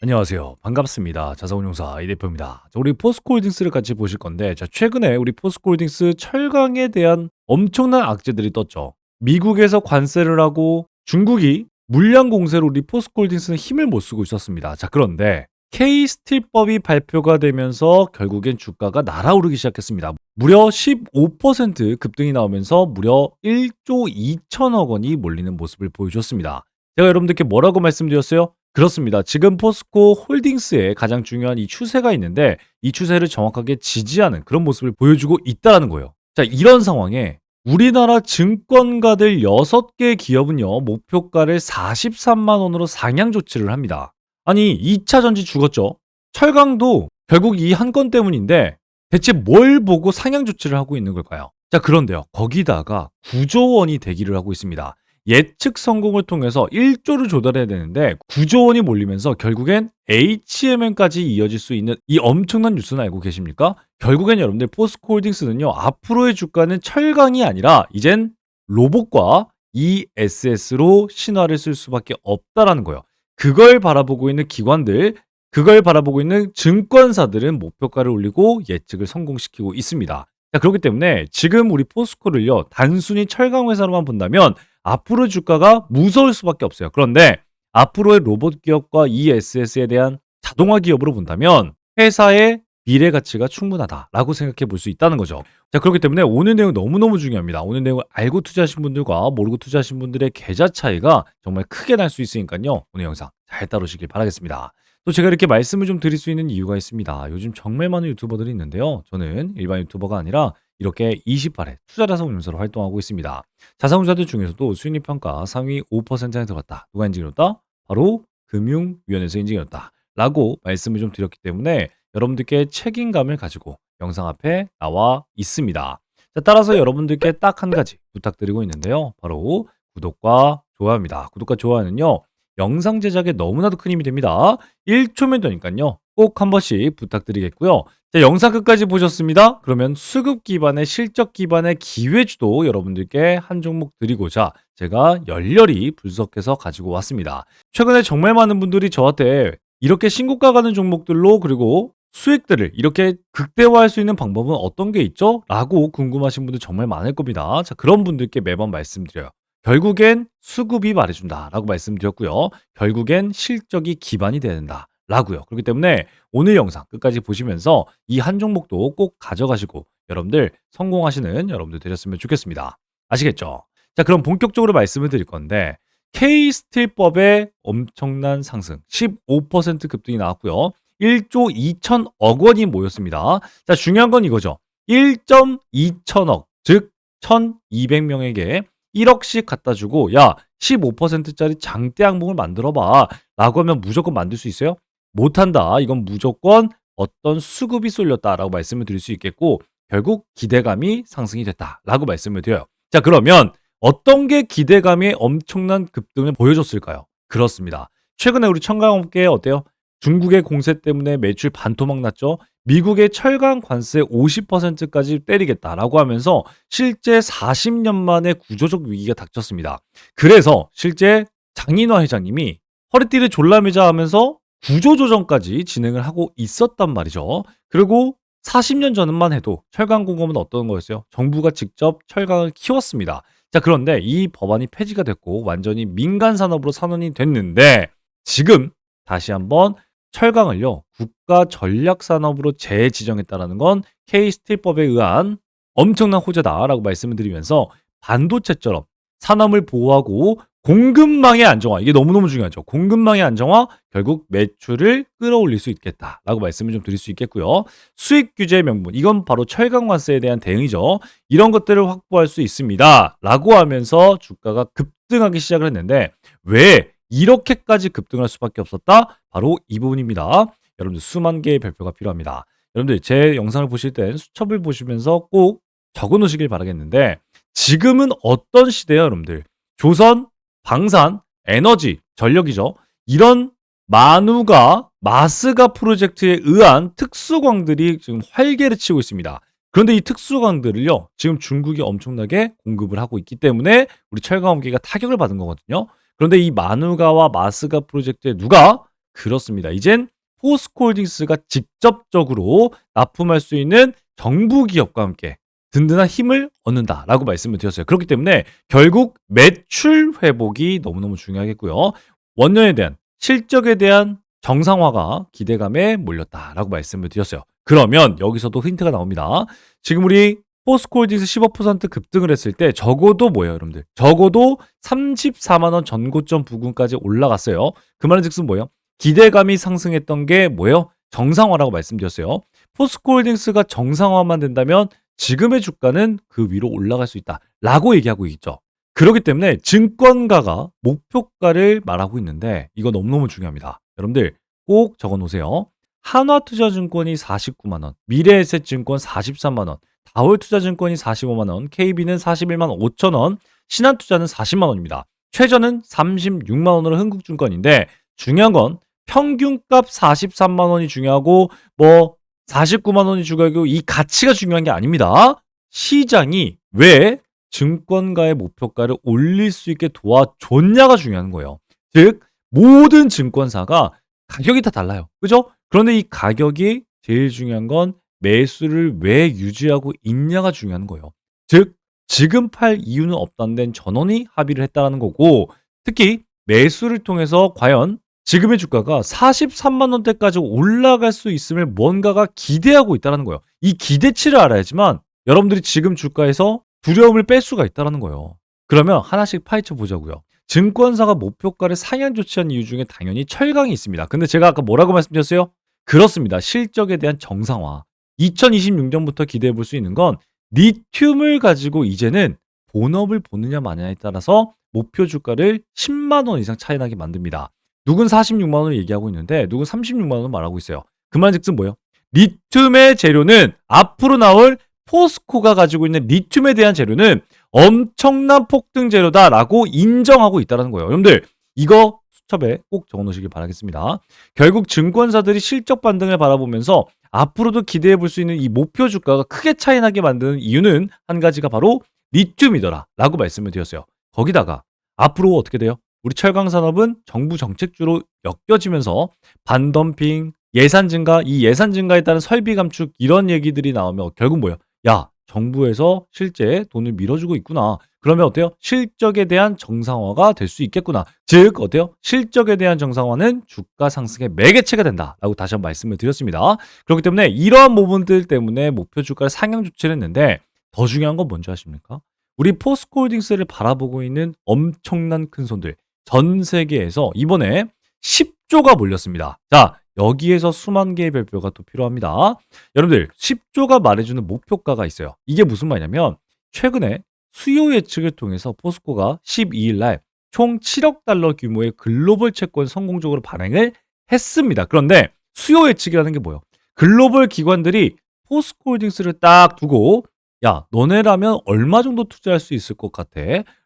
안녕하세요. 반갑습니다. 자산운용사 이 대표입니다. 우리 포스코홀딩스를 같이 보실 건데, 최근에 우리 포스코홀딩스 철강에 대한 엄청난 악재들이 떴죠. 미국에서 관세를 하고 중국이 물량 공세로 우리 포스코홀딩스는 힘을 못 쓰고 있었습니다. 그런데 K스틸법이 발표가 되면서 결국엔 주가가 날아오르기 시작했습니다. 무려 15% 급등이 나오면서 무려 1조 2천억 원이 몰리는 모습을 보여줬습니다. 제가 여러분들께 뭐라고 말씀드렸어요? 그렇습니다. 지금 포스코 홀딩스에 가장 중요한 이 추세가 있는데, 이 추세를 정확하게 지지하는 그런 모습을 보여주고 있다는 거예요. 이런 상황에 우리나라 증권가들 6개 기업은요, 목표가를 43만 원으로 상향 조치를 합니다. 아니, 2차 전지 죽었죠. 철강도 결국 이 한 건 때문인데, 대체 뭘 보고 상향 조치를 하고 있는 걸까요? 그런데요, 거기다가 9조 원이 대기를 하고 있습니다. 예측 성공을 통해서 1조를 조달해야 되는데 9조 원이 몰리면서 결국엔 HMM까지 이어질 수 있는 이 엄청난 뉴스는 알고 계십니까? 결국엔 여러분들 포스코홀딩스는요, 앞으로의 주가는 철강이 아니라 이젠 로봇과 ESS로 신화를 쓸 수밖에 없다라는 거예요. 그걸 바라보고 있는 기관들, 그걸 바라보고 있는 증권사들은 목표가를 올리고 예측을 성공시키고 있습니다. 그렇기 때문에 지금 우리 포스코를요, 단순히 철강 회사로만 본다면 앞으로 주가가 무서울 수밖에 없어요. 그런데 앞으로의 로봇 기업과 ESS에 대한 자동화 기업으로 본다면 회사의 미래 가치가 충분하다라고 생각해 볼 수 있다는 거죠. 그렇기 때문에 오늘 내용 너무너무 중요합니다. 오늘 내용을 알고 투자하신 분들과 모르고 투자하신 분들의 계좌 차이가 정말 크게 날 수 있으니까요. 오늘 영상 잘 따르시길 바라겠습니다. 또 제가 이렇게 말씀을 좀 드릴 수 있는 이유가 있습니다. 요즘 정말 많은 유튜버들이 있는데요. 저는 일반 유튜버가 아니라 이렇게 28회 투자자산운용사로 활동하고 있습니다. 자산운용사들 중에서도 수익률 평가 상위 5%에 들어갔다. 누가 인증이었다? 바로 금융위원회에서 인증이었다. 라고 말씀을 좀 드렸기 때문에 여러분들께 책임감을 가지고 영상 앞에 나와 있습니다. 따라서 여러분들께 딱 한 가지 부탁드리고 있는데요. 바로 구독과 좋아요입니다. 구독과 좋아요는요, 영상 제작에 너무나도 큰 힘이 됩니다. 1초면 되니까요, 꼭 한 번씩 부탁드리겠고요. 영상 끝까지 보셨습니다. 그러면 수급 기반의 실적 기반의 기회주도 여러분들께 한 종목 드리고자 제가 열렬히 분석해서 가지고 왔습니다. 최근에 정말 많은 분들이 저한테 이렇게 신고가 가는 종목들로, 그리고 수익들을 이렇게 극대화할 수 있는 방법은 어떤 게 있죠? 라고 궁금하신 분들 정말 많을 겁니다. 그런 분들께 매번 말씀드려요. 결국엔 수급이 말해준다 라고 말씀드렸고요. 결국엔 실적이 기반이 돼야 된다 라고요. 그렇기 때문에 오늘 영상 끝까지 보시면서 이 한 종목도 꼭 가져가시고 여러분들 성공하시는 여러분들 되셨으면 좋겠습니다. 아시겠죠? 그럼 본격적으로 말씀을 드릴 건데, K스틸법의 엄청난 상승 15% 급등이 나왔고요. 1조 2천억 원이 모였습니다. 중요한 건 이거죠. 1.2천억, 즉 1200명에게 1억씩 갖다 주고, 야, 15%짜리 장대 항목을 만들어봐 라고 하면 무조건 만들 수 있어요? 못한다. 이건 무조건 어떤 수급이 쏠렸다라고 말씀을 드릴 수 있겠고, 결국 기대감이 상승이 됐다라고 말씀을 드려요. 그러면 어떤 게 기대감의 엄청난 급등을 보여줬을까요? 그렇습니다. 최근에 우리 철강업계 어때요? 중국의 공세 때문에 매출 반토막 났죠. 미국의 철강 관세 50%까지 때리겠다라고 하면서 실제 40년 만에 구조적 위기가 닥쳤습니다. 그래서 실제 장인화 회장님이 허리띠를 졸라매자 하면서 구조조정까지 진행을 하고 있었단 말이죠. 그리고 40년 전만 해도 철강공업은 어떤 거였어요? 정부가 직접 철강을 키웠습니다. 그런데 이 법안이 폐지가 됐고 완전히 민간 산업으로 선언이 됐는데, 지금 다시 한번 철강을요, 국가 전략 산업으로 재지정했다라는 건 K스틸법에 의한 엄청난 호재다라고 말씀을 드리면서, 반도체처럼 산업을 보호하고 공급망의 안정화, 이게 너무너무 중요하죠. 공급망의 안정화, 결국 매출을 끌어올릴 수 있겠다라고 말씀을 좀 드릴 수 있겠고요. 수익 규제 명분, 이건 바로 철강 관세에 대한 대응이죠. 이런 것들을 확보할 수 있습니다 라고 하면서 주가가 급등하기 시작을 했는데, 왜 이렇게까지 급등할 수밖에 없었다? 바로 이 부분입니다. 여러분들 수만 개의 별표가 필요합니다. 여러분들 제 영상을 보실 땐 수첩을 보시면서 꼭 적어 놓으시길 바라겠는데, 지금은 어떤 시대야 여러분들? 조선, 방산, 에너지, 전력이죠. 이런 만우가 마스가 프로젝트에 의한 특수광들이 지금 활개를 치고 있습니다. 그런데 이 특수광들을요, 지금 중국이 엄청나게 공급을 하고 있기 때문에 우리 철강업계가 타격을 받은 거거든요. 그런데 이 마누가와 마스가 프로젝트에 누가 그렇습니다. 이젠 포스코홀딩스가 직접적으로 납품할 수 있는 정부 기업과 함께 든든한 힘을 얻는다라고 말씀을 드렸어요. 그렇기 때문에 결국 매출 회복이 너무너무 중요하겠고요. 원년에 대한 실적에 대한 정상화가 기대감에 몰렸다라고 말씀을 드렸어요. 그러면 여기서도 힌트가 나옵니다. 지금 우리 포스코홀딩스 15% 급등을 했을 때 적어도 뭐예요, 여러분들? 적어도 34만 원 전고점 부근까지 올라갔어요. 그 말은 즉슨 뭐예요? 기대감이 상승했던 게 뭐예요? 정상화라고 말씀드렸어요. 포스코홀딩스가 정상화만 된다면 지금의 주가는 그 위로 올라갈 수 있다라고 얘기하고 있죠. 그렇기 때문에 증권가가 목표가를 말하고 있는데 이거 너무너무 중요합니다. 여러분들 꼭 적어 놓으세요. 한화투자증권이 49만 원, 미래에셋증권 43만 원, 다올투자증권이 45만 원, KB는 41만 5천 원, 신한투자는 40만 원입니다. 최저는 36만 원으로 흥국증권인데 중요한 건 평균값 43만 원이 중요하고 뭐 49만 원이 중요하고 이 가치가 중요한 게 아닙니다. 시장이 왜 증권가의 목표가를 올릴 수 있게 도와줬냐가 중요한 거예요. 즉 모든 증권사가 가격이 다 달라요. 그죠? 그런데 이 가격이 제일 중요한 건 매수를 왜 유지하고 있냐가 중요한 거예요. 즉 지금 팔 이유는 없다는 데는 전원이 합의를 했다는 거고 특히 매수를 통해서 과연 지금의 주가가 43만 원대까지 올라갈 수 있음을 뭔가가 기대하고 있다는 거예요. 이 기대치를 알아야지만 여러분들이 지금 주가에서 두려움을 뺄 수가 있다는 거예요. 그러면 하나씩 파헤쳐 보자고요. 증권사가 목표가를 상향 조치한 이유 중에 당연히 철강이 있습니다. 근데 제가 아까 뭐라고 말씀드렸어요? 그렇습니다. 실적에 대한 정상화. 2026년부터 기대해 볼 수 있는 건 리튬을 가지고 이제는 본업을 보느냐 마냐에 따라서 목표 주가를 10만 원 이상 차이 나게 만듭니다. 누군 46만 원을 얘기하고 있는데 누군 36만 원을 말하고 있어요. 그 말즉슨 뭐예요? 리튬의 재료는 앞으로 나올 포스코가 가지고 있는 리튬에 대한 재료는 엄청난 폭등 재료다라고 인정하고 있다는 거예요. 여러분들 이거 수첩에 꼭 적어놓으시길 바라겠습니다. 결국 증권사들이 실적 반등을 바라보면서 앞으로도 기대해 볼 수 있는 이 목표 주가가 크게 차이 나게 만드는 이유는 한 가지가 바로 리튬이더라라고 말씀을 드렸어요. 거기다가 앞으로 어떻게 돼요? 우리 철강 산업은 정부 정책주로 엮여지면서 반덤핑, 예산 증가, 이 예산 증가에 따른 설비 감축 이런 얘기들이 나오면 결국 뭐예요? 야, 정부에서 실제 돈을 밀어주고 있구나. 그러면 어때요? 실적에 대한 정상화가 될 수 있겠구나. 즉 어때요? 실적에 대한 정상화는 주가 상승의 매개체가 된다라고 다시 한번 말씀을 드렸습니다. 그렇기 때문에 이러한 부분들 때문에 목표 주가를 상향 조치를 했는데 더 중요한 건 뭔지 아십니까? 우리 포스코홀딩스를 바라보고 있는 엄청난 큰 손들 전 세계에서 이번에 10조가 몰렸습니다. 자, 여기에서 수만 개의 별표가 또 필요합니다. 여러분들 10조가 말해주는 목표가가 있어요. 이게 무슨 말이냐면 최근에 수요 예측을 통해서 포스코가 12일 날 총 7억 달러 규모의 글로벌 채권 성공적으로 발행을 했습니다. 그런데 수요 예측이라는 게 뭐예요? 글로벌 기관들이 포스코홀딩스를 딱 두고 야, 너네라면 얼마 정도 투자할 수 있을 것 같아?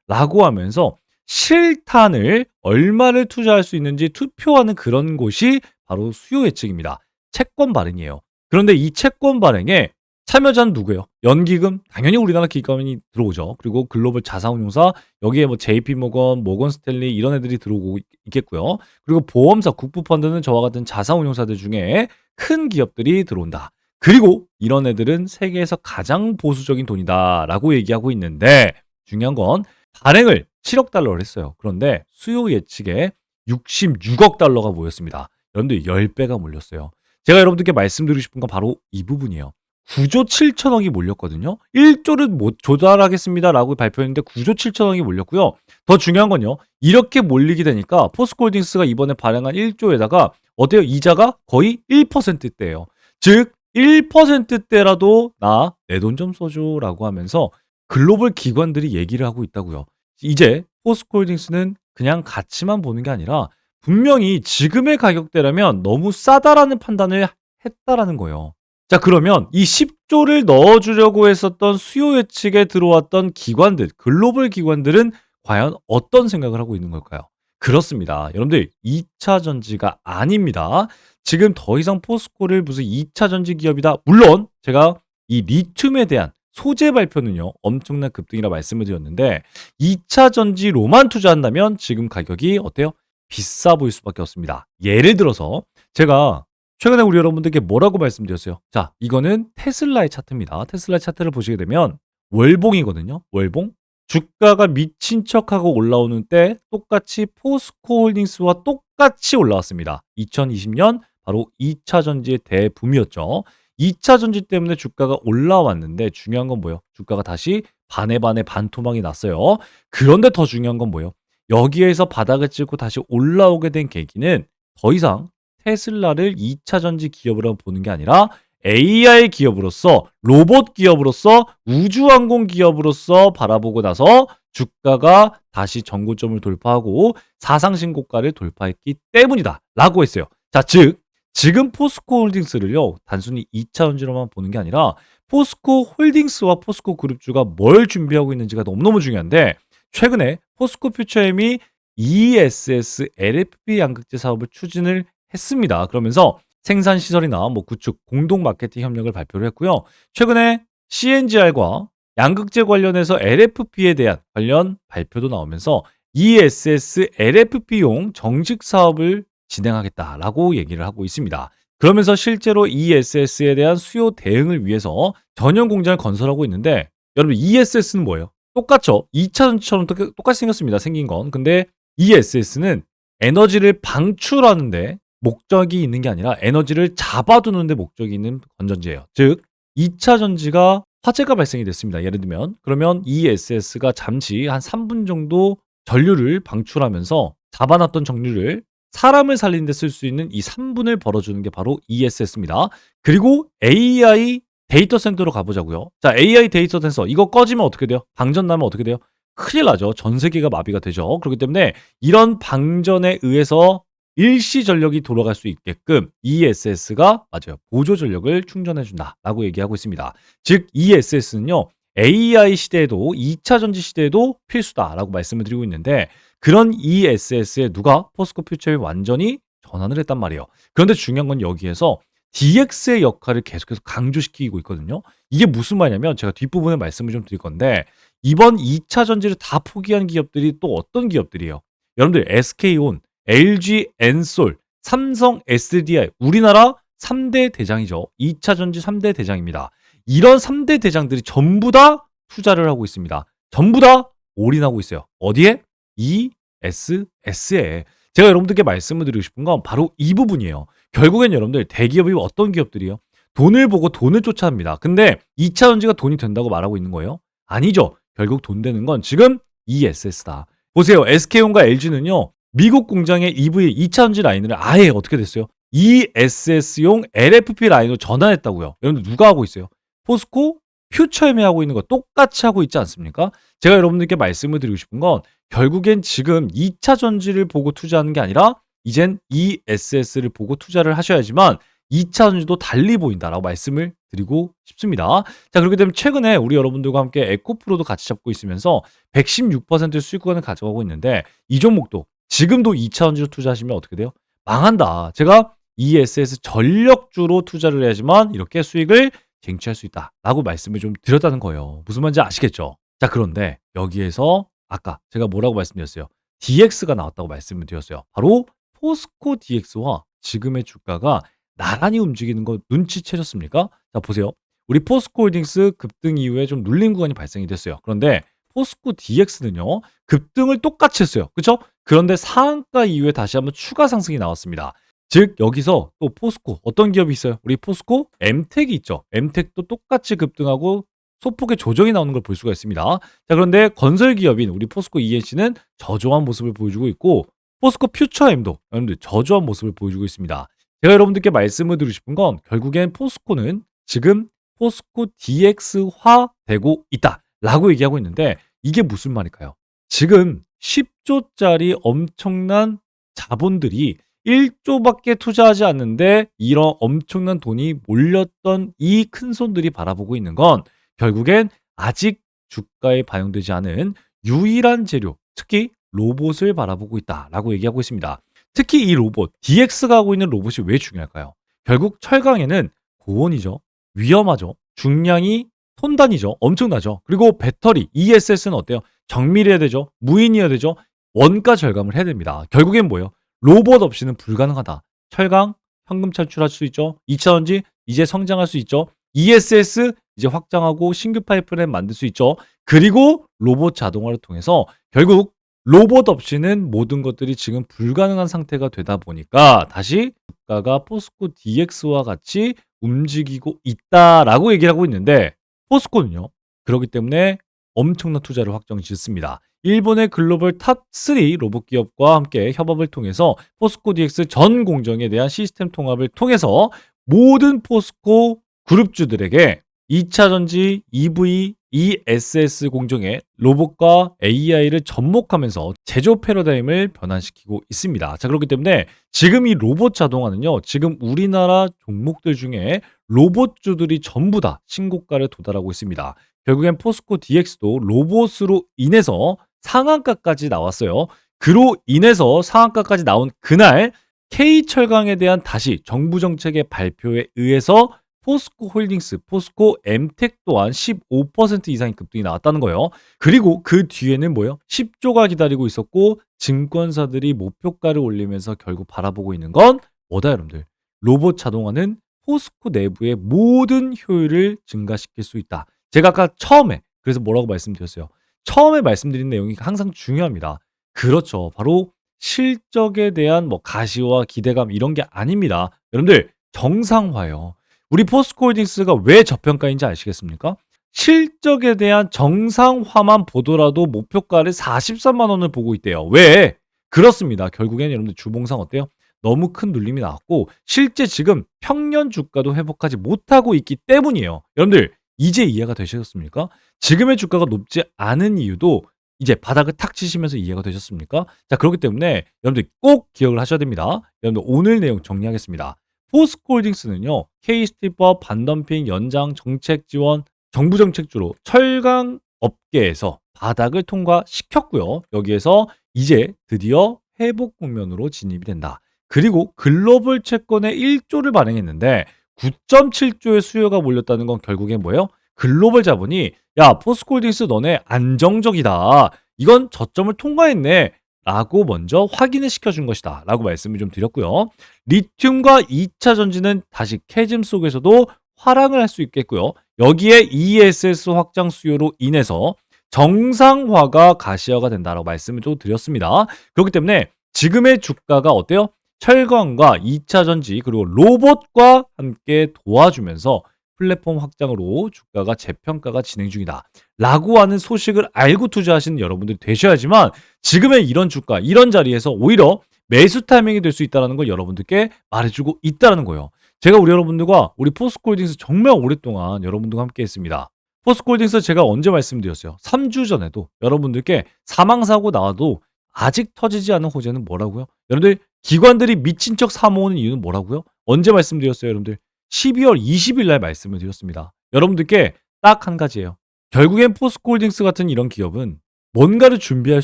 라고 하면서 실탄을 얼마를 투자할 수 있는지 투표하는 그런 곳이 바로 수요 예측입니다. 채권 발행이에요. 그런데 이 채권 발행에 참여자는 누구예요? 연기금? 당연히 우리나라 기관이 들어오죠. 그리고 글로벌 자산운용사, 여기에 뭐 JP모건, 모건스탠리 이런 애들이 들어오고 있겠고요. 그리고 보험사, 국부펀드는 저와 같은 자산운용사들 중에 큰 기업들이 들어온다. 그리고 이런 애들은 세계에서 가장 보수적인 돈이다라고 얘기하고 있는데 중요한 건 발행을 7억 달러를 했어요. 그런데 수요 예측에 66억 달러가 모였습니다. 여러분들 10배가 몰렸어요. 제가 여러분들께 말씀드리고 싶은 건 바로 이 부분이에요. 9조 7천억이 몰렸거든요. 1조를 못 조달하겠습니다라고 발표했는데 9조 7천억이 몰렸고요. 더 중요한 건요. 이렇게 몰리게 되니까 포스코홀딩스가 이번에 발행한 1조에다가 어때요? 이자가 거의 1%대예요. 즉 1%대라도 나 내 돈 좀 써줘라고 하면서 글로벌 기관들이 얘기를 하고 있다고요. 이제 포스코홀딩스는 그냥 가치만 보는 게 아니라 분명히 지금의 가격대라면 너무 싸다라는 판단을 했다라는 거예요. 자, 그러면 이 10조를 넣어주려고 했었던 수요 예측에 들어왔던 기관들, 글로벌 기관들은 과연 어떤 생각을 하고 있는 걸까요? 그렇습니다. 여러분들 2차 전지가 아닙니다. 지금 더 이상 포스코를 무슨 2차 전지 기업이다. 물론 제가 이 리튬에 대한 소재 발표는요 엄청난 급등이라 말씀을 드렸는데 2차 전지로만 투자한다면 지금 가격이 어때요? 비싸 보일 수밖에 없습니다. 예를 들어서 제가 최근에 우리 여러분들께 뭐라고 말씀드렸어요? 자, 이거는 테슬라의 차트입니다. 테슬라의 차트를 보시게 되면 월봉이거든요. 월봉. 주가가 미친 척하고 올라오는 때 똑같이 포스코 홀딩스와 똑같이 올라왔습니다. 2020년 바로 2차 전지의 대붐이었죠. 2차 전지 때문에 주가가 올라왔는데 중요한 건 뭐예요? 주가가 다시 반에 반에 반토막이 났어요. 그런데 더 중요한 건 뭐예요? 여기에서 바닥을 찍고 다시 올라오게 된 계기는 더 이상 테슬라를 2차 전지 기업으로 보는 게 아니라 AI 기업으로서, 로봇 기업으로서, 우주항공 기업으로서 바라보고 나서 주가가 다시 전고점을 돌파하고 사상신고가를 돌파했기 때문이다 라고 했어요. 자, 즉 지금 포스코 홀딩스를요 단순히 2차 전지로만 보는 게 아니라 포스코 홀딩스와 포스코 그룹주가 뭘 준비하고 있는지가 너무너무 중요한데, 최근에 포스코 퓨처엠이 ESS LFP 양극재 사업을 추진을 했습니다. 그러면서 생산 시설이나 뭐 구축, 공동 마케팅 협력을 발표를 했고요. 최근에 CNGR과 양극재 관련해서 LFP에 대한 관련 발표도 나오면서 ESS LFP용 정식 사업을 진행하겠다라고 얘기를 하고 있습니다. 그러면서 실제로 ESS에 대한 수요 대응을 위해서 전용 공장을 건설하고 있는데, 여러분 ESS는 뭐예요? 똑같죠? 2차 전지처럼 똑같이 생겼습니다. 생긴 건. 근데 ESS는 에너지를 방출하는데 목적이 있는 게 아니라 에너지를 잡아두는 데 목적이 있는 건전지예요. 즉 2차 전지가 화재가 발생이 됐습니다. 예를 들면 그러면 ESS가 잠시 한 3분 정도 전류를 방출하면서 잡아놨던 전류를 사람을 살리는 데 쓸 수 있는 이 3분을 벌어주는 게 바로 ESS입니다. 그리고 AI 데이터 센터로 가보자고요. 자, AI 데이터 센터 이거 꺼지면 어떻게 돼요? 방전 나면 어떻게 돼요? 큰일 나죠. 전 세계가 마비가 되죠. 그렇기 때문에 이런 방전에 의해서 일시 전력이 돌아갈 수 있게끔 ESS가 맞아요. 보조 전력을 충전해 준다라고 얘기하고 있습니다. 즉 ESS는요. AI 시대에도 2차 전지 시대에도 필수다라고 말씀을 드리고 있는데, 그런 ESS에 누가 포스코 퓨처에 완전히 전환을 했단 말이에요. 그런데 중요한 건 여기에서 DX의 역할을 계속해서 강조시키고 있거든요. 이게 무슨 말이냐면 제가 뒷부분에 말씀을 좀 드릴 건데, 이번 2차 전지를 다 포기한 기업들이 또 어떤 기업들이에요? 여러분들 SK온, LG 엔솔, 삼성 SDI, 우리나라 3대 대장이죠. 2차 전지 3대 대장입니다. 이런 3대 대장들이 전부 다 투자를 하고 있습니다. 전부 다 올인하고 있어요. 어디에? ESS에. 제가 여러분들께 말씀을 드리고 싶은 건 바로 이 부분이에요. 결국엔 여러분들 대기업이 어떤 기업들이요? 돈을 보고 돈을 쫓아합니다. 근데 2차 전지가 돈이 된다고 말하고 있는 거예요? 아니죠. 결국 돈 되는 건 지금 ESS다. 보세요. SK온과 LG는요. 미국 공장의 EV 2차 전지 라인을 아예 어떻게 됐어요? ESS용 LFP 라인으로 전환했다고요. 여러분들 누가 하고 있어요? 포스코 퓨처엠이 하고 있는 거 똑같이 하고 있지 않습니까? 제가 여러분들께 말씀을 드리고 싶은 건 결국엔 지금 2차 전지를 보고 투자하는 게 아니라 이젠 ESS를 보고 투자를 하셔야지만 2차 전지도 달리 보인다라고 말씀을 드리고 싶습니다. 자, 그렇게 되면 최근에 우리 여러분들과 함께 에코프로도 같이 잡고 있으면서 116% 수익 구간을 가져가고 있는데, 이 종목도 지금도 2차 전지로 투자하시면 어떻게 돼요? 망한다. 제가 ESS 전력주로 투자를 해야지만 이렇게 수익을 쟁취할 수 있다라고 말씀을 좀 드렸다는 거예요. 무슨 말인지 아시겠죠? 자, 그런데 여기에서 아까 제가 뭐라고 말씀드렸어요? DX가 나왔다고 말씀을 드렸어요. 바로 포스코 DX와 지금의 주가가 나란히 움직이는 거 눈치채셨습니까? 자, 보세요. 우리 포스코 홀딩스 급등 이후에 좀 눌린 구간이 발생이 됐어요. 그런데 포스코 DX는요. 급등을 똑같이 했어요. 그렇죠? 그런데 상한가 이후에 다시 한번 추가 상승이 나왔습니다. 즉 여기서 또 포스코 어떤 기업이 있어요? 우리 포스코 엠텍이 있죠. 엠텍도 똑같이 급등하고 소폭의 조정이 나오는 걸 볼 수가 있습니다. 자, 그런데 건설 기업인 우리 포스코 ENC는 저조한 모습을 보여주고 있고, 포스코 퓨처엠도 여러분들 저조한 모습을 보여주고 있습니다. 제가 여러분들께 말씀을 드리고 싶은 건 결국엔 포스코는 지금 포스코 DX화 되고 있다라고 얘기하고 있는데, 이게 무슨 말일까요? 지금 10조짜리 엄청난 자본들이 1조밖에 투자하지 않는데 이런 엄청난 돈이 몰렸던 이 큰 손들이 바라보고 있는 건 결국엔 아직 주가에 반영되지 않은 유일한 재료, 특히 로봇을 바라보고 있다라고 얘기하고 있습니다. 특히 이 로봇, DX가 하고 있는 로봇이 왜 중요할까요? 결국 철강에는 고온이죠. 위험하죠. 중량이 톤 단위죠. 엄청나죠. 그리고 배터리, ESS는 어때요? 정밀해야 되죠. 무인이어야 되죠. 원가 절감을 해야 됩니다. 결국엔 뭐예요? 로봇 없이는 불가능하다. 철강 현금 탈출할 수 있죠. 2차전지 이제 성장할 수 있죠. ESS 이제 확장하고 신규 파이프라인 만들 수 있죠. 그리고 로봇 자동화를 통해서 결국 로봇 없이는 모든 것들이 지금 불가능한 상태가 되다 보니까 다시 주가가 포스코 DX와 같이 움직이고 있다라고 얘기를 하고 있는데 포스코는요. 그렇기 때문에 엄청난 투자를 확정 짓습니다. 일본의 글로벌 탑3 로봇 기업과 함께 협업을 통해서 포스코 DX 전 공정에 대한 시스템 통합을 통해서 모든 포스코 그룹주들에게 2차 전지, EV, ESS 공정에 로봇과 AI를 접목하면서 제조 패러다임을 변환시키고 있습니다. 자, 그렇기 때문에 지금 이 로봇 자동화는요, 지금 우리나라 종목들 중에 로봇주들이 전부 다 신고가를 도달하고 있습니다. 결국엔 포스코 DX도 로봇으로 인해서 상한가까지 나왔어요. 그로 인해서 상한가까지 나온 그날 K철강에 대한 다시 정부 정책의 발표에 의해서 포스코 홀딩스, 포스코 엠텍 또한 15% 이상의 급등이 나왔다는 거예요. 그리고 그 뒤에는 뭐예요? 10조가 기다리고 있었고 증권사들이 목표가를 올리면서 결국 바라보고 있는 건 뭐다 여러분들? 로봇 자동화는 포스코 내부의 모든 효율을 증가시킬 수 있다. 제가 아까 처음에 그래서 뭐라고 말씀드렸어요. 처음에 말씀드린 내용이 항상 중요합니다. 그렇죠. 바로 실적에 대한 뭐 가시와 기대감 이런 게 아닙니다. 여러분들 정상화요. 우리 포스코홀딩스가 왜 저평가인지 아시겠습니까? 실적에 대한 정상화만 보더라도 목표가를 43만 원을 보고 있대요. 왜? 그렇습니다. 결국엔 여러분들 주봉상 어때요? 너무 큰 눌림이 나왔고 실제 지금 평년 주가도 회복하지 못하고 있기 때문이에요. 여러분들 이제 이해가 되셨습니까? 지금의 주가가 높지 않은 이유도 이제 바닥을 탁 치시면서 이해가 되셨습니까? 자, 그렇기 때문에 여러분들 꼭 기억을 하셔야 됩니다. 여러분들 오늘 내용 정리하겠습니다. 포스코홀딩스는요. K스티퍼 반덤핑 연장 정책 지원 정부 정책주로 철강 업계에서 바닥을 통과시켰고요. 여기에서 이제 드디어 회복 국면으로 진입이 된다. 그리고 글로벌 채권에 1조를 발행했는데 9.7조의 수요가 몰렸다는 건 결국엔 뭐예요? 글로벌 자본이 야 포스코홀딩스 너네 안정적이다. 이건 저점을 통과했네. 라고 먼저 확인을 시켜준 것이다. 라고 말씀을 좀 드렸고요. 리튬과 2차 전지는 다시 캐즘 속에서도 화랑을 할 수 있겠고요. 여기에 ESS 확장 수요로 인해서 정상화가 가시화가 된다라고 말씀을 좀 드렸습니다. 그렇기 때문에 지금의 주가가 어때요? 철강과 2차 전지 그리고 로봇과 함께 도와주면서 플랫폼 확장으로 주가가 재평가가 진행 중이다. 라고 하는 소식을 알고 투자하시는 여러분들이 되셔야지만 지금의 이런 주가, 이런 자리에서 오히려 매수 타이밍이 될 수 있다는 걸 여러분들께 말해주고 있다는 거예요. 제가 우리 여러분들과 우리 포스코홀딩스 정말 오랫동안 여러분들과 함께 했습니다. 포스코홀딩스 제가 언제 말씀드렸어요? 3주 전에도 여러분들께 사망사고 나와도 아직 터지지 않은 호재는 뭐라고요? 여러분들 기관들이 미친 척 사모으는 이유는 뭐라고요? 언제 말씀드렸어요 여러분들? 12월 20일 날 말씀을 드렸습니다. 여러분들께 딱 한 가지예요. 결국엔 포스코홀딩스 같은 이런 기업은 뭔가를 준비할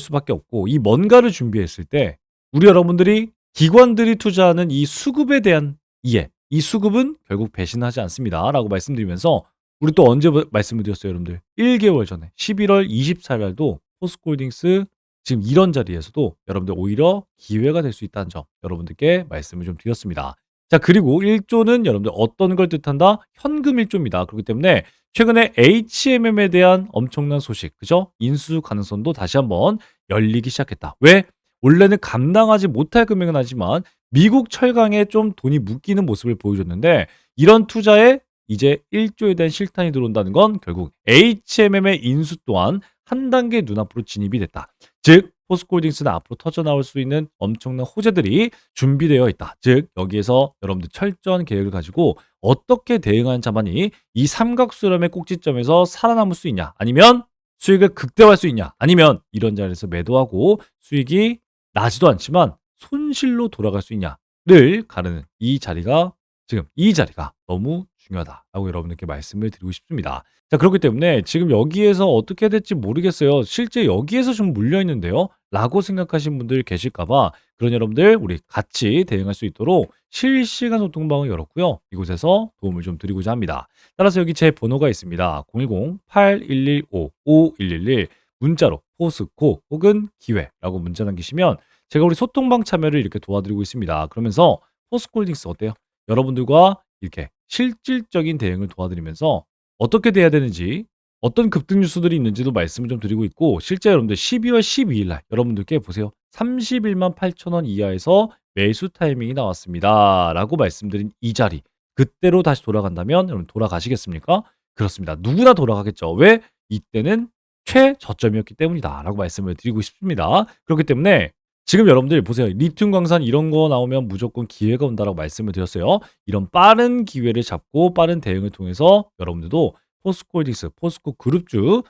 수밖에 없고 이 뭔가를 준비했을 때 우리 여러분들이 기관들이 투자하는 이 수급에 대한 이해, 이 수급은 결국 배신하지 않습니다. 라고 말씀드리면서 우리 또 언제 말씀을 드렸어요, 여러분들? 1개월 전에 11월 24일 날도 포스코홀딩스 지금 이런 자리에서도 여러분들 오히려 기회가 될 수 있다는 점 여러분들께 말씀을 좀 드렸습니다. 자, 그리고 1조는 여러분들 어떤 걸 뜻한다? 현금 1조입니다. 그렇기 때문에 최근에 HMM에 대한 엄청난 소식, 그죠? 인수 가능성도 다시 한번 열리기 시작했다. 왜? 원래는 감당하지 못할 금액은 하지만 미국 철강에 좀 돈이 묶이는 모습을 보여줬는데 이런 투자에 이제 1조에 대한 실탄이 들어온다는 건 결국 HMM의 인수 또한 한 단계 눈앞으로 진입이 됐다. 즉 포스코홀딩스는 앞으로 터져나올 수 있는 엄청난 호재들이 준비되어 있다. 즉 여기에서 여러분들 철저한 계획을 가지고 어떻게 대응하는 자만이 이 삼각수렴의 꼭지점에서 살아남을 수 있냐, 아니면 수익을 극대화할 수 있냐, 아니면 이런 자리에서 매도하고 수익이 나지도 않지만 손실로 돌아갈 수 있냐를 가르는 이 자리가 지금 이 자리가 너무 중요하다라고 여러분들께 말씀을 드리고 싶습니다. 자, 그렇기 때문에 지금 여기에서 어떻게 될지 모르겠어요. 실제 여기에서 좀 물려 있는데요. 라고 생각하시는 분들 계실까 봐 그런 여러분들 우리 같이 대응할 수 있도록 실시간 소통방을 열었고요. 이곳에서 도움을 좀 드리고자 합니다. 따라서 여기 제 번호가 있습니다. 010-8115-5111 문자로 포스코 혹은 기회라고 문자 남기시면 제가 우리 소통방 참여를 이렇게 도와드리고 있습니다. 그러면서 포스코홀딩스 어때요? 여러분들과 이렇게 실질적인 대응을 도와드리면서 어떻게 돼야 되는지 어떤 급등 뉴스들이 있는지도 말씀을 좀 드리고 있고 실제 여러분들 12월 12일 날 여러분들께 보세요. 31만 8천 원 이하에서 매수 타이밍이 나왔습니다. 라고 말씀드린 이 자리. 그때로 다시 돌아간다면 여러분 돌아가시겠습니까? 그렇습니다. 누구나 돌아가겠죠. 왜? 이때는 최저점이었기 때문이다. 라고 말씀을 드리고 싶습니다. 그렇기 때문에 지금 여러분들 보세요. 리튬 광산 이런 거 나오면 무조건 기회가 온다라고 말씀을 드렸어요. 이런 빠른 기회를 잡고 빠른 대응을 통해서 여러분들도 포스코홀딩스, 포스코 그룹주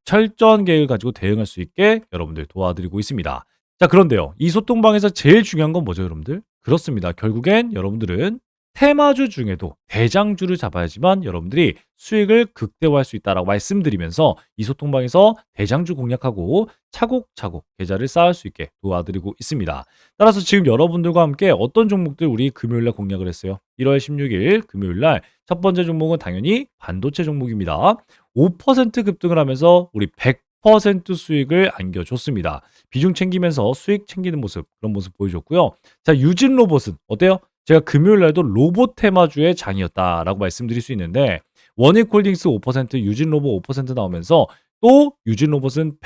철저한 계획을 가지고 대응할 수 있게 여러분들 도와드리고 있습니다. 자, 그런데요. 이 소통방에서 제일 중요한 건 뭐죠, 여러분들? 그렇습니다. 결국엔 여러분들은 테마주 중에도 대장주를 잡아야지만 여러분들이 수익을 극대화할 수 있다라고 말씀드리면서 이 소통방에서 대장주 공략하고 차곡차곡 계좌를 쌓을 수 있게 도와드리고 있습니다. 따라서 지금 여러분들과 함께 어떤 종목들 우리 금요일날 공략을 했어요. 1월 16일 금요일날 첫 번째 종목은 당연히 반도체 종목입니다. 5% 급등을 하면서 우리 100% 수익을 안겨줬습니다. 비중 챙기면서 수익 챙기는 모습, 그런 모습 보여줬고요. 자, 유진 로봇은 어때요? 제가 금요일 날도 로봇 테마주의 장이었다라고 말씀드릴 수 있는데 원익홀딩스 5%, 유진 로봇 5% 나오면서 또 유진 로봇은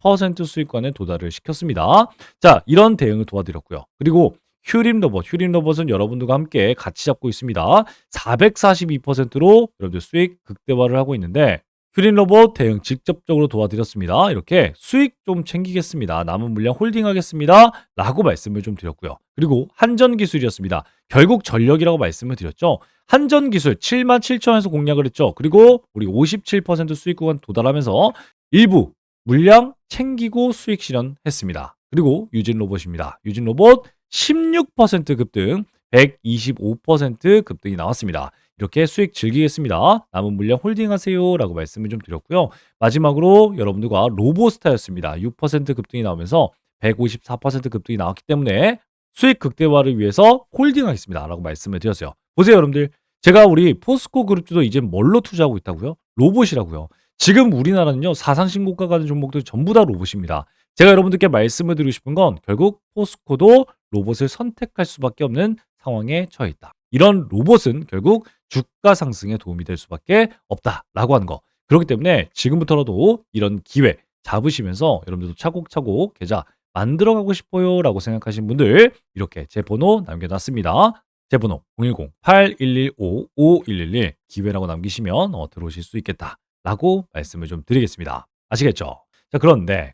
100% 수익권에 도달을 시켰습니다. 자, 이런 대응을 도와드렸고요. 그리고 휴림 로봇은 여러분들과 함께 같이 잡고 있습니다. 442%로 여러분들 수익 극대화를 하고 있는데 휴림 로봇 대응 직접적으로 도와드렸습니다. 이렇게 수익 좀 챙기겠습니다. 남은 물량 홀딩하겠습니다. 라고 말씀을 좀 드렸고요. 그리고 한전기술이었습니다. 결국 전력이라고 말씀을 드렸죠. 한전기술 77,000원에서 공략을 했죠. 그리고 우리 57% 수익 구간 도달하면서 일부 물량 챙기고 수익 실현했습니다. 그리고 유진로봇입니다. 유진로봇 16% 급등, 125% 급등이 나왔습니다. 이렇게 수익 즐기겠습니다. 남은 물량 홀딩하세요 라고 말씀을 좀 드렸고요. 마지막으로 여러분들과 로보스타였습니다. 6% 급등이 나오면서 154% 급등이 나왔기 때문에 수익 극대화를 위해서 홀딩하겠습니다 라고 말씀을 드렸어요. 보세요 여러분들, 제가 우리 포스코 그룹주도 이제 뭘로 투자하고 있다고요? 로봇이라고요. 지금 우리나라는요 사상 신고가 가는 종목들 전부 다 로봇입니다. 제가 여러분들께 말씀을 드리고 싶은 건 결국 포스코도 로봇을 선택할 수밖에 없는 상황에 처해 있다. 이런 로봇은 결국 주가 상승에 도움이 될 수밖에 없다라고 하는 거. 그렇기 때문에 지금부터라도 이런 기회 잡으시면서 여러분들도 차곡차곡 계좌 만들어가고 싶어요 라고 생각하신 분들 이렇게 제 번호 남겨놨습니다. 제 번호 010-8115-5111 기회라고 남기시면 들어오실 수 있겠다라고 말씀을 좀 드리겠습니다. 아시겠죠? 자, 그런데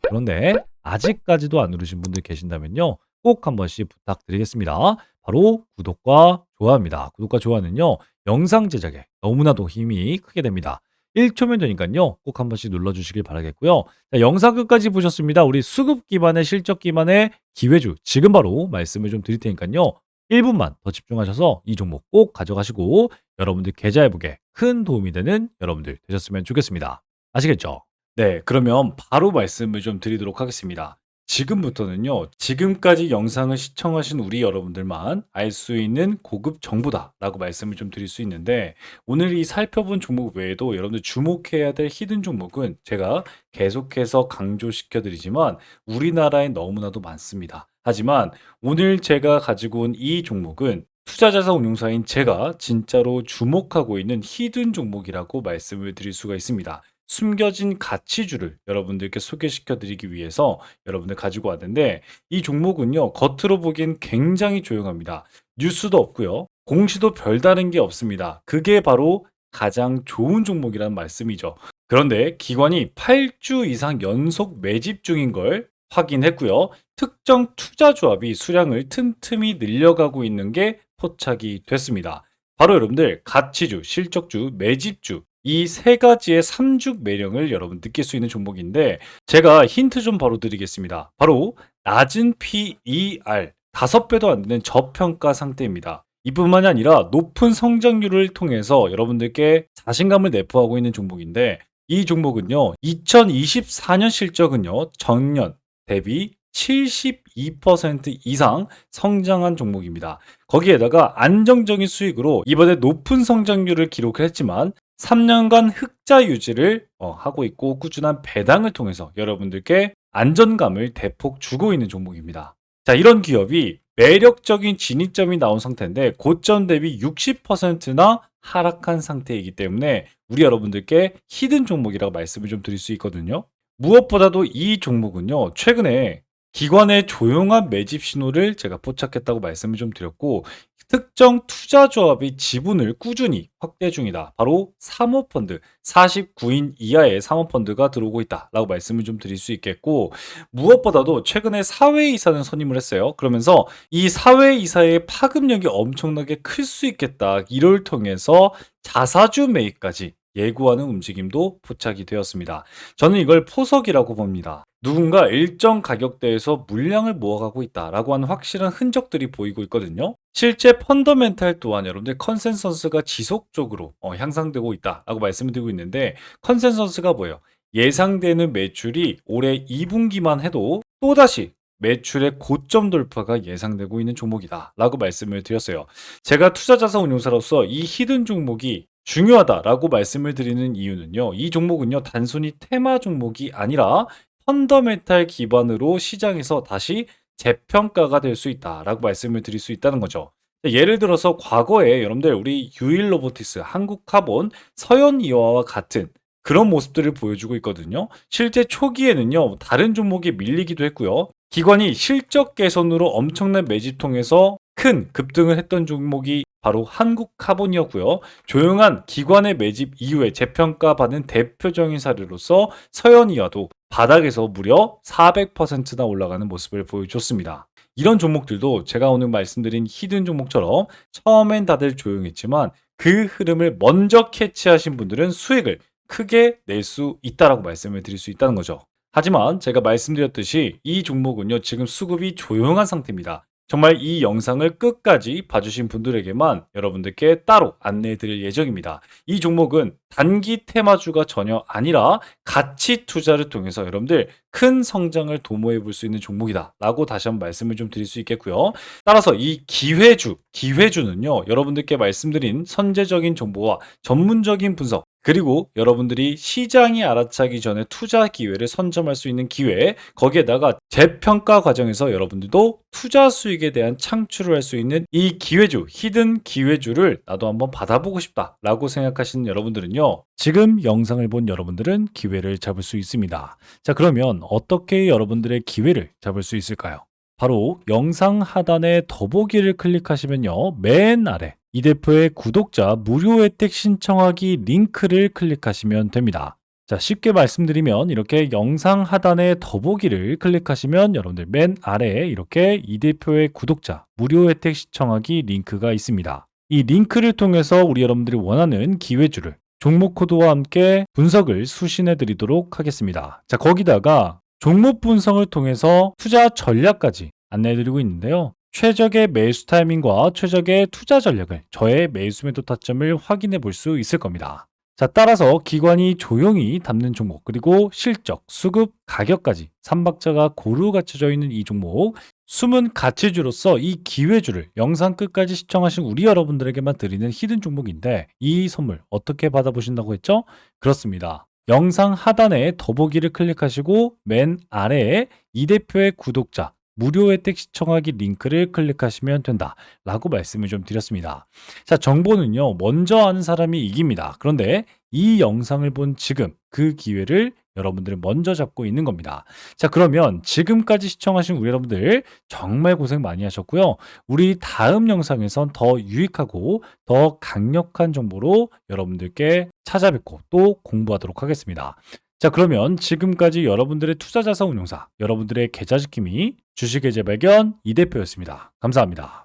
아직까지도 안 누르신 분들 계신다면요. 꼭 한 번씩 부탁드리겠습니다. 바로 구독과 좋아요입니다. 구독과 좋아요는요. 영상 제작에 너무나도 힘이 크게 됩니다. 1초면 되니까요. 꼭 한 번씩 눌러주시길 바라겠고요. 자, 영상 끝까지 보셨습니다. 우리 수급 기반의 실적 기반의 기회주 지금 바로 말씀을 좀 드릴 테니까요. 1분만 더 집중하셔서 이 종목 꼭 가져가시고 여러분들 계좌 회복에 큰 도움이 되는 여러분들 되셨으면 좋겠습니다. 아시겠죠? 네, 그러면 바로 말씀을 좀 드리도록 하겠습니다. 지금부터는요, 지금까지 영상을 시청하신 우리 여러분들만 알 수 있는 고급 정보다라고 말씀을 좀 드릴 수 있는데, 오늘 이 살펴본 종목 외에도 여러분들 주목해야 될 히든 종목은 제가 계속해서 강조시켜 드리지만 우리나라에 너무나도 많습니다. 하지만 오늘 제가 가지고 온 이 종목은 투자자산운용사인 제가 진짜로 주목하고 있는 히든 종목이라고 말씀을 드릴 수가 있습니다. 숨겨진 가치주를 여러분들께 소개시켜 드리기 위해서 여러분들 가지고 왔는데 이 종목은요 겉으로 보기엔 굉장히 조용합니다. 뉴스도 없고요. 공시도 별다른 게 없습니다. 그게 바로 가장 좋은 종목이라는 말씀이죠. 그런데 기관이 8주 이상 연속 매집 중인 걸 확인했고요. 특정 투자 조합이 수량을 틈틈이 늘려가고 있는 게 포착이 됐습니다. 바로 여러분들 가치주, 실적주, 매집주 이 세 가지의 삼죽 매력을 여러분 느낄 수 있는 종목인데 제가 힌트 좀 바로 드리겠습니다. 바로 낮은 PER 5배도 안 되는 저평가 상태입니다. 이뿐만이 아니라 높은 성장률을 통해서 여러분들께 자신감을 내포하고 있는 종목인데 이 종목은요 2024년 실적은요 전년 대비 72% 이상 성장한 종목입니다. 거기에다가 안정적인 수익으로 이번에 높은 성장률을 기록을 했지만 3년간 흑자 유지를 하고 있고 꾸준한 배당을 통해서 여러분들께 안정감을 대폭 주고 있는 종목입니다. 자, 이런 기업이 매력적인 진입점이 나온 상태인데 고점 대비 60%나 하락한 상태이기 때문에 우리 여러분들께 히든 종목이라고 말씀을 좀 드릴 수 있거든요. 무엇보다도 이 종목은요, 최근에 기관의 조용한 매집 신호를 제가 포착했다고 말씀을 좀 드렸고, 특정 투자 조합이 지분을 꾸준히 확대 중이다. 바로 사모펀드, 49인 이하의 사모펀드가 들어오고 있다라고 말씀을 좀 드릴 수 있겠고, 무엇보다도 최근에 사회이사는 선임을 했어요. 그러면서 이 사회이사의 파급력이 엄청나게 클 수 있겠다. 이를 통해서 자사주 매입까지 예고하는 움직임도 포착이 되었습니다. 저는 이걸 포석이라고 봅니다. 누군가 일정 가격대에서 물량을 모아가고 있다라고 하는 확실한 흔적들이 보이고 있거든요. 실제 펀더멘탈 또한 여러분들 컨센서스가 지속적으로 향상되고 있다라고 말씀을 드리고 있는데, 컨센서스가 뭐예요? 예상되는 매출이 올해 2분기만 해도 또다시 매출의 고점 돌파가 예상되고 있는 종목이다라고 말씀을 드렸어요. 제가 투자자산운용사로서 이 히든 종목이 중요하다라고 말씀을 드리는 이유는요. 이 종목은요, 단순히 테마 종목이 아니라 펀더멘탈 기반으로 시장에서 다시 재평가가 될 수 있다라고 말씀을 드릴 수 있다는 거죠. 예를 들어서 과거에 여러분들 우리 유일로보티스, 한국카본, 서현이와와 같은 그런 모습들을 보여주고 있거든요. 실제 초기에는요, 다른 종목이 밀리기도 했고요. 기관이 실적 개선으로 엄청난 매집 통해서 큰 급등을 했던 종목이 바로 한국카본이었고요. 조용한 기관의 매집 이후에 재평가받은 대표적인 사례로서 서현이와도 바닥에서 무려 400%나 올라가는 모습을 보여줬습니다. 이런 종목들도 제가 오늘 말씀드린 히든 종목처럼 처음엔 다들 조용했지만 그 흐름을 먼저 캐치하신 분들은 수익을 크게 낼 수 있다라고 말씀을 드릴 수 있다는 거죠. 하지만 제가 말씀드렸듯이 이 종목은요, 지금 수급이 조용한 상태입니다. 정말 이 영상을 끝까지 봐주신 분들에게만 여러분들께 따로 안내해 드릴 예정입니다. 이 종목은 단기 테마주가 전혀 아니라 가치 투자를 통해서 여러분들 큰 성장을 도모해 볼 수 있는 종목이다 라고 다시 한번 말씀을 좀 드릴 수 있겠고요. 따라서 이 기회주는요, 여러분들께 말씀드린 선제적인 정보와 전문적인 분석, 그리고 여러분들이 시장이 알아차기 전에 투자 기회를 선점할 수 있는 기회, 거기에다가 재평가 과정에서 여러분들도 투자 수익에 대한 창출을 할 수 있는 이 기회주, 히든 기회주를 나도 한번 받아보고 싶다라고 생각하시는 여러분들은요, 지금 영상을 본 여러분들은 기회를 잡을 수 있습니다. 자, 그러면 어떻게 여러분들의 기회를 잡을 수 있을까요? 바로 영상 하단에 더보기를 클릭하시면요, 맨 아래 이 대표의 구독자 무료 혜택 신청하기 링크를 클릭하시면 됩니다. 자, 쉽게 말씀드리면 이렇게 영상 하단에 더보기를 클릭하시면 여러분들 맨 아래에 이렇게 이 대표의 구독자 무료 혜택 신청하기 링크가 있습니다. 이 링크를 통해서 우리 여러분들이 원하는 기회주를 종목 코드와 함께 분석을 수신해 드리도록 하겠습니다. 자, 거기다가 종목 분석을 통해서 투자 전략까지 안내해 드리고 있는데요. 최적의 매수 타이밍과 최적의 투자 전략을, 저의 매수 매도 타점을 확인해 볼 수 있을 겁니다. 자, 따라서 기관이 조용히 담는 종목, 그리고 실적, 수급, 가격까지 3박자가 고루 갖춰져 있는 이 종목, 숨은 가치주로서 이 기회주를 영상 끝까지 시청하신 우리 여러분들에게만 드리는 히든 종목인데, 이 선물 어떻게 받아보신다고 했죠? 그렇습니다. 영상 하단에 더보기를 클릭하시고 맨 아래에 이 대표의 구독자 무료 혜택 시청하기 링크를 클릭하시면 된다라고 말씀을 좀 드렸습니다. 자, 정보는요, 먼저 아는 사람이 이깁니다. 그런데 이 영상을 본 지금 그 기회를 여러분들은 먼저 잡고 있는 겁니다. 자, 그러면 지금까지 시청하신 우리 여러분들 정말 고생 많이 하셨고요. 우리 다음 영상에선 더 유익하고 더 강력한 정보로 여러분들께 찾아뵙고 또 공부하도록 하겠습니다. 자, 그러면 지금까지 여러분들의 투자자산 운용사, 여러분들의 계좌지킴이 주식의 재발견 이 대표였습니다. 감사합니다.